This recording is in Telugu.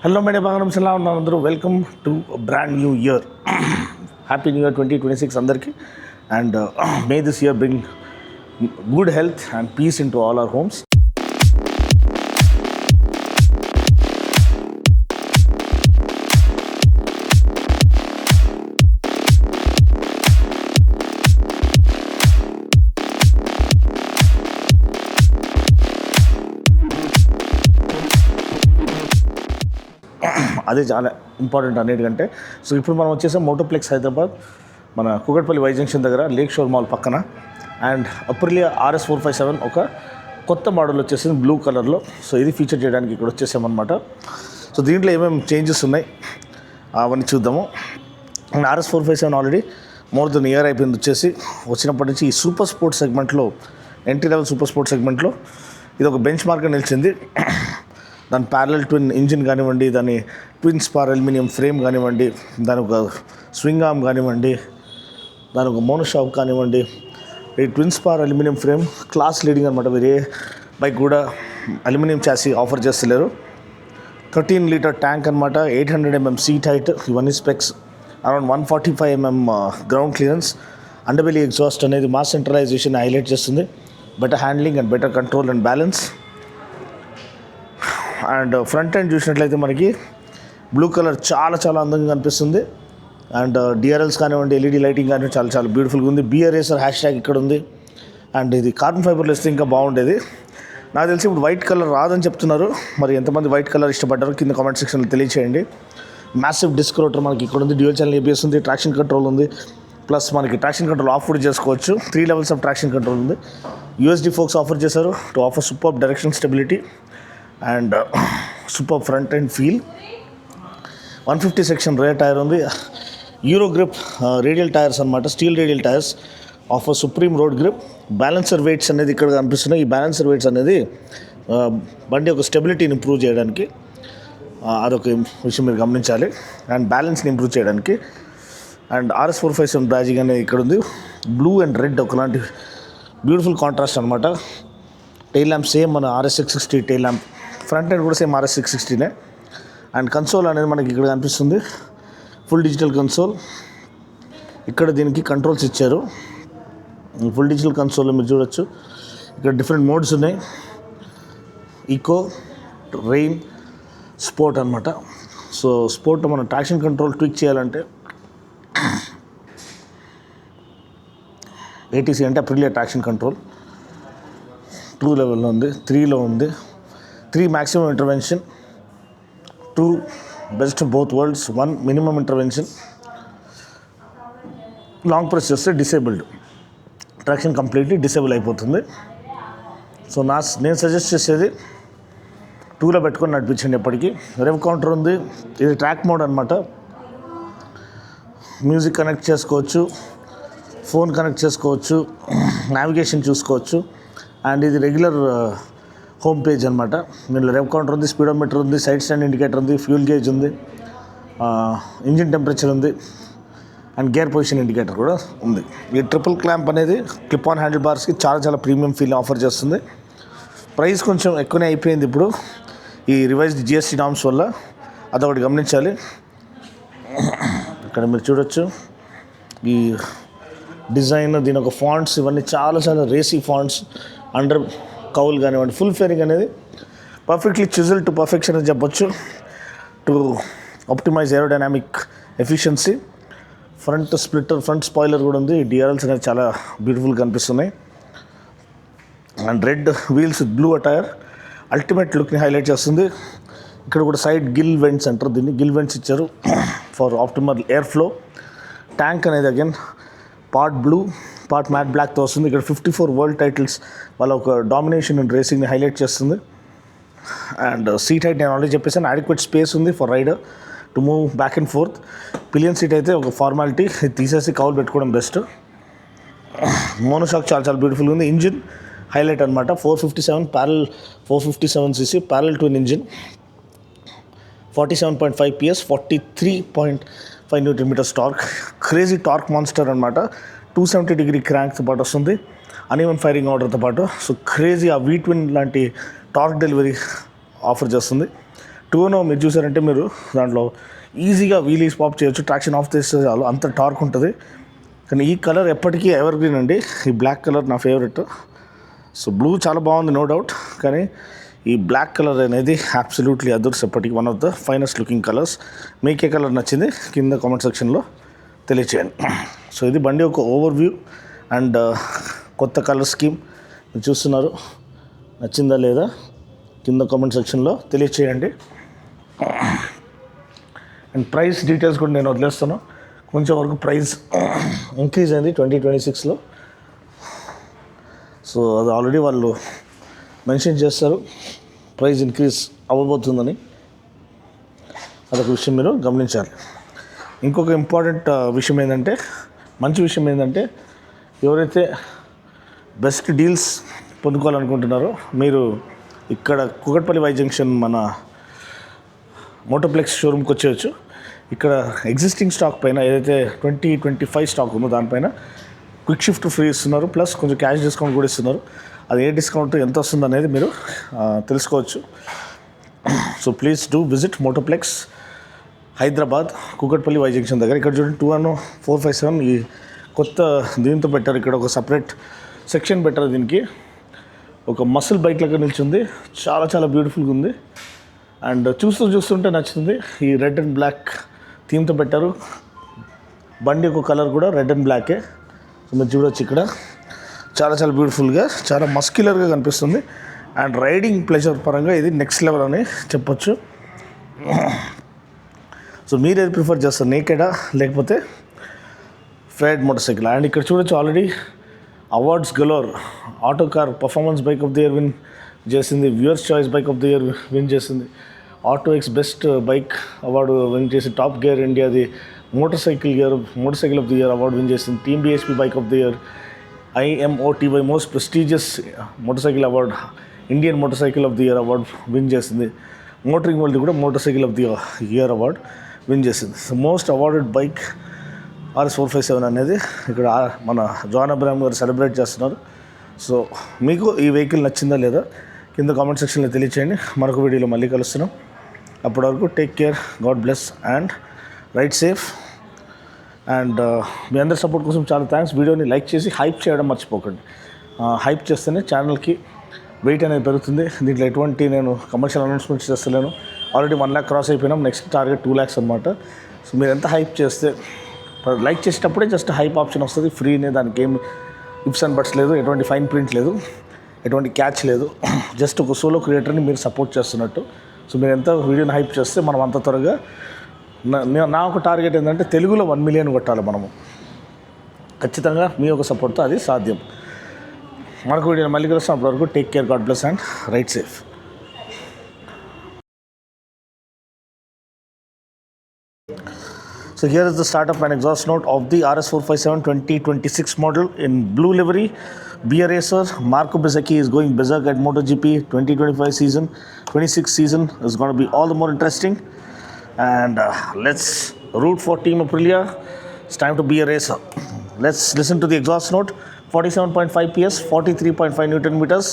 Hello, my name is Andru. Welcome to a brand new year. Happy New Year 2026 Andarki. And may this year bring good health and peace into all our homes. అదే చాలా ఇంపార్టెంట్ అన్నిటికంటే. సో ఇప్పుడు మనం వచ్చేసాం మోటోప్లెక్స్ హైదరాబాద్, మన కూకట్పల్లి వై జంక్షన్ దగ్గర లేక్ షోర్ మాల్ పక్కన. అండ్ అప్రిలియా RS457 ఒక కొత్త మోడల్ వచ్చేసింది బ్లూ కలర్లో. సో ఇది ఫీచర్ చేయడానికి ఇక్కడ వచ్చేసామన్నమాట. సో దీంట్లో ఏమేమి చేంజెస్ ఉన్నాయి అవన్నీ చూద్దాము. And RS457 already more than year అయిపోయింది వచ్చేసి. వచ్చినప్పటి నుంచి ఈ సూపర్ స్పోర్ట్స్ సెగ్మెంట్లో, ఎంట్రీ లెవెల్ సూపర్ స్పోర్ట్స్ సెగ్మెంట్లో ఇది ఒక బెంచ్ మార్క్గా నిలిచింది. దాని ప్యారలల్ ట్విన్ ఇంజిన్ కానివ్వండి, దాని ట్విన్ స్పార్ అల్యూమినియం ఫ్రేమ్ కానివ్వండి, దాని ఒక స్వింగ్ ఆర్మ్ కానివ్వండి, దాని ఒక మోనోషాక్ కానివ్వండి, ఈ twin spar aluminium frame class leading అనమాట. వేరే బైక్ కూడా అల్యూమినియం చాసీ ఆఫర్ చేస్తలేరు. 13 లీటర్ ట్యాంక్ అనమాట, 800 mm సీట్ హైట్, ఇవన్నీ specs. Around 145 mm ground clearance. Underbelly exhaust అనేది మాస్ సెంట్రలైజేషన్ హైలైట్ చేస్తుంది. Better handling and better control and balance. And front end చూసినట్లయితే మనకి బ్లూ కలర్ చాలా అందంగా కనిపిస్తుంది. అండ్ డిఆర్ఎల్స్ కానివ్వండి, ఎల్ఈడి లైటింగ్ కానివ్వండి, చాలా బ్యూటిఫుల్గా ఉంది. బిఆర్ఎస్ఆర్ హ్యాష్ ఇక్కడ ఉంది. అండ్ ఇది కార్బన్ ఫైబర్లో ఇస్తే ఇంకా బాగుండేది. నాకు తెలిసి ఇప్పుడు వైట్ కలర్ రాదని చెప్తున్నారు. మరి ఎంతమంది వైట్ కలర్ ఇష్టపడ్డారో కింద కామెంట్ సెక్షన్లో తెలియచేయండి. మ్యాసివ్ డిస్క్ రోటర్ మనకి ఇక్కడ ఉంది. డ్యూయల్ ఛానల్ ABS ఉంది, ట్రాక్షన్ కంట్రోల్ ఉంది. ప్లస్ మనకి ట్రాక్షన్ కంట్రోల్ ఆఫ్ కూడా చేసుకోవచ్చు. 3 levels ఆఫ్ ట్రాక్షన్ కంట్రోల్ ఉంది. USD ఫోక్స్ ఆఫర్ చేశారు to offer super direction stability and super front and feel. 150 section rear tyre ఉంది. యూరో గ్రిప్ రేడియల్ టైర్స్ అనమాట, steel radial tyres offer supreme road grip. Balancer weights అనేది ఇక్కడ కనిపిస్తున్నాయి. ఈ బ్యాలెన్సర్ వెయిట్స్ అనేది బండి యొక్క స్టెబిలిటీని ఇంప్రూవ్ చేయడానికి, అదొక విషయం మీరు గమనించాలి. అండ్ బ్యాలెన్స్ని ఇంప్రూవ్ చేయడానికి. అండ్ RS457 బ్యాజింగ్ అనేది ఇక్కడ ఉంది. బ్లూ అండ్ రెడ్ ఒకలాంటి బ్యూటిఫుల్ కాంట్రాస్ట్ అనమాట. టైల్ ల్యాంప్ సేమ్ మన RS660 tail lamp. Front end కూడా సేమ్ RS660నే. అండ్ కన్సోల్ అనేది మనకి ఇక్కడ కనిపిస్తుంది, ఫుల్ డిజిటల్ కన్సోల్. ఇక్కడ దీనికి కంట్రోల్స్ ఇచ్చారు. ఫుల్ డిజిటల్ కన్సోల్లో మీరు చూడొచ్చు ఇక్కడ డిఫరెంట్ మోడ్స్ ఉన్నాయి. ఈకో, రెయిన్, స్పోర్ట్ అనమాట. సో స్పోర్ట్లో మనం ట్రాక్షన్ కంట్రోల్ ట్విక్ చేయాలంటే ATC అంటే అప్రిలియా ట్రాక్షన్ కంట్రోల్ 2 లెవెల్లో ఉంది, 3లో ఉంది. 3 maximum intervention, 2 best both worlds, 1 minimum intervention. Long press చేస్తే డిసేబుల్డ్, ట్రాక్షన్ కంప్లీట్లీ డిసేబుల్ అయిపోతుంది. సో నేను సజెస్ట్ చేసేది 2లో పెట్టుకొని నడిపించండి ఎప్పటికీ. రెవ్ కౌంటర్ ఉంది. ఇది ట్రాక్ మోడ్ అనమాట. మ్యూజిక్ కనెక్ట్ చేసుకోవచ్చు, ఫోన్ కనెక్ట్ చేసుకోవచ్చు, నావిగేషన్ చూసుకోవచ్చు. అండ్ ఇది రెగ్యులర్ హోమ్ పేజ్ అనమాట. దీనిలో రెవ్ కౌంటర్ ఉంది, స్పీడోమీటర్ ఉంది, సైడ్ స్టాండ్ ఇండికేటర్ ఉంది, ఫ్యూల్ గేజ్ ఉంది, ఇంజిన్ టెంపరేచర్ ఉంది, అండ్ గేర్ పొజిషన్ ఇండికేటర్ కూడా ఉంది. ఈ ట్రిపుల్ క్లాంప్ అనేది క్లిప్ ఆన్ హ్యాండిల్ బార్స్కి చాలా ప్రీమియం ఫీల్ ఆఫర్ చేస్తుంది. ప్రైస్ కొంచెం ఎక్కువనే అయిపోయింది ఇప్పుడు ఈ రివైజ్డ్ GST నామ్స్ వల్ల, అదొకటి గమనించాలి. ఇక్కడ మీరు చూడొచ్చు ఈ డిజైన్, దీని ఒక ఫాంట్స్, ఇవన్నీ చాలా రేసీ ఫాంట్స్. అండర్ కౌల్ కానివ్వండి, ఫుల్ ఫేరింగ్ అనేది పర్ఫెక్ట్లీ చిజిల్ టు పర్ఫెక్షన్ అని చెప్పొచ్చు, to optimize aerodynamic efficiency. Front splitter, front spoiler కూడా ఉంది. DRLs అనేది చాలా బ్యూటిఫుల్గా కనిపిస్తున్నాయి. And red wheels with blue attire ultimate లుక్ని హైలైట్ చేస్తుంది. ఇక్కడ కూడా సైడ్ గిల్ వెంట్స్ అంటారు, దీన్ని గిల్ వెంట్స్ ఇచ్చారు for optimal air flow. Tank అనేది again part blue, part matte బ్లాక్తో వస్తుంది. ఇక్కడ 54 వరల్డ్ టైటిల్స్ వాళ్ళ ఒక డామినేషన్ అండ్ రేసింగ్ని హైలైట్ చేస్తుంది. అండ్ సీట్ హైట్ నేను ఆల్రెడీ చెప్పేసాను. అడిక్వేట్ స్పేస్ ఉంది for rider to move back and forth. Pillion seat అయితే ఒక ఫార్మాలిటీ, తీసేసి కౌల్ పెట్టుకోవడం బెస్ట్. మోనోషాక్ చాలా బ్యూటిఫుల్గా ఉంది. ఇంజిన్ హైలైట్ అనమాట. 457cc parallel twin engine, 47.5 PS, 43.5 Nm torque. Crazy torque monster అనమాట. 270 క్రాంక్తో పాటు వస్తుంది, అన్ఈవెన్ ఫైరింగ్ ఆర్డర్తో పాటు. సో క్రేజీ ఆ V-twin లాంటి టార్క్ డెలివరీ ఆఫర్ చేస్తుంది. టూనో మీరు చూసారంటే మీరు దాంట్లో ఈజీగా వీలీస్ పాప్ చేయొచ్చు, ట్రాక్షన్ ఆఫ్ చేస్తే చాలు, అంత టార్క్ ఉంటుంది. కానీ ఈ కలర్ ఎప్పటికీ ఎవర్ గ్రీన్ అండి. ఈ బ్లాక్ కలర్ నా ఫేవరెట్. సో బ్లూ చాలా బాగుంది నో డౌట్, కానీ ఈ బ్లాక్ కలర్ అనేది అబ్సల్యూట్లీ అదర్స్, ఎప్పటికీ one of the finest looking colours. మీకు ఏ కలర్ నచ్చింది కింద కామెంట్ సెక్షన్లో తెలియచేయండి. సో ఇది బండి ఒక ఓవర్ వ్యూ అండ్ కొత్త కలర్ స్కీమ్ మీరు చూస్తున్నారు. నచ్చిందా లేదా కింద కామెంట్ సెక్షన్లో తెలియచేయండి. అండ్ ప్రైస్ డీటెయిల్స్ కూడా నేను వదిలేస్తాను. కొంచెం వరకు ప్రైస్ ఇంక్రీజ్ అయింది 2026లో. సో అది ఆల్రెడీ వాళ్ళు మెన్షన్ చేస్తారు ప్రైస్ ఇంక్రీజ్ అవ్వబోతుందని. అదొక విషయం మీరు గమనించాలి. ఇంకొక ఇంపార్టెంట్ విషయం ఏంటంటే, మంచి విషయం ఏంటంటే, ఎవరైతే బెస్ట్ డీల్స్ పొందుకోవాలనుకుంటున్నారో మీరు ఇక్కడ కూకట్పల్లి వై జంక్షన్ మన మోటోప్లెక్స్ షోరూమ్కి వచ్చేయచ్చు. ఇక్కడ ఎగ్జిస్టింగ్ స్టాక్ పైన ఏదైతే 2025 స్టాక్ ఉందో దానిపైన క్విక్ షిఫ్ట్ ఫ్రీ ఇస్తున్నారు, ప్లస్ కొంచెం క్యాష్ డిస్కౌంట్ కూడా ఇస్తున్నారు. అది ఏ డిస్కౌంట్ ఎంత వస్తుంది అనేది మీరు తెలుసుకోవచ్చు. So please do visit Motoplex Hyderabad Kukatpally Y junction దగ్గర. ఇక్కడ చూడండి 21457 ఈ కొత్త దీంతో పెట్టారు. ఇక్కడ ఒక సపరేట్ సెక్షన్ పెట్టారు. దీనికి ఒక మసిల్ బైక్ లాగా నిల్చుంది. చాలా చాలా బ్యూటిఫుల్గా ఉంది అండ్ చూస్తుంటే నచ్చుతుంది. ఈ రెడ్ అండ్ బ్లాక్ థీమ్తో పెట్టారు. బండి ఒక కలర్ కూడా రెడ్ అండ్ బ్లాకే. సో మీరు చూడొచ్చు ఇక్కడ చాలా చాలా బ్యూటిఫుల్గా, చాలా మస్క్యులర్గా కనిపిస్తుంది. అండ్ రైడింగ్ ప్లెజర్ పరంగా ఇది నెక్స్ట్ లెవెల్ అని చెప్పొచ్చు. సో మీరు ఏది ప్రిఫర్ చేస్తారు, నేకెడా లేకపోతే ఫెడ్ మోటార్ సైకిల్? అండ్ ఇక్కడ చూడొచ్చు already awards galore. Auto car performance bike of the year win చేసింది, viewers choice bike of the year win చేసింది, auto X best bike award win చేసి, టాప్ గేర్ ఇండియాది motorcycle of the year award win చేసింది, team BSP bike of the year, IMOTY most prestigious motorcycle award, Indian motorcycle of the year award win చేసింది, మోటరింగ్ వరల్డ్ కూడా motorcycle of the year award win చేసింది. So most awarded bike RS457 అనేది ఇక్కడ మన జాన్ అబ్రహాం గారు సెలబ్రేట్ చేస్తున్నారు. సో మీకు ఈ వెహికల్ నచ్చిందా లేదా కింద కామెంట్ సెక్షన్లో తెలియచేయండి. మరొక వీడియోలో మళ్ళీ కలుస్తున్నాం. అప్పటి వరకు take care, god bless and ride safe. And మీ అందరి సపోర్ట్ కోసం చాలా థ్యాంక్స్. వీడియోని లైక్ చేసి హైప్ చేయడం మర్చిపోకండి. హైప్ చేస్తేనే ఛానల్కి వెయిట్ అనేది పెరుగుతుంది. దీంట్లో ఎటువంటి నేను కమర్షియల్ అనౌన్స్మెంట్స్ చేస్తలేను. ఆల్రెడీ 1 lakh క్రాస్ అయిపోయినాం. నెక్స్ట్ టార్గెట్ 2 lakhs అనమాట. సో మీరు ఎంత హైప్ చేస్తే, లైక్ చేసేటప్పుడే జస్ట్ హైప్ ఆప్షన్ వస్తుంది ఫ్రీనే. దానికి ఏమి ఇప్స్ అండ్ బట్స్ లేదు, ఎటువంటి ఫైన్ ప్రింట్ లేదు, ఎటువంటి క్యాచ్ లేదు. జస్ట్ ఒక సోలో క్రియేటర్ని మీరు సపోర్ట్ చేస్తున్నట్టు. సో మీరు ఎంత వీడియోని హైప్ చేస్తే మనం అంత త్వరగా, నా ఒక టార్గెట్ ఏంటంటే తెలుగులో 1 million కొట్టాలి మనము. ఖచ్చితంగా మీ యొక్క సపోర్ట్తో అది సాధ్యం. మరొక వీడియోని మళ్ళీ కలుస్తాం. అప్పటివరకు take care, god bless and ride safe. So here is the startup and exhaust note of the RS457 2026 model in blue livery. BR Racer Marco Bezzecchi is going berserk at MotoGP 2025 season. 26 season is going to be all the more interesting. And let's root for Team Aprilia. It's time to be a racer. Let's listen to the exhaust note. 47.5 PS, 43.5 Newton meters.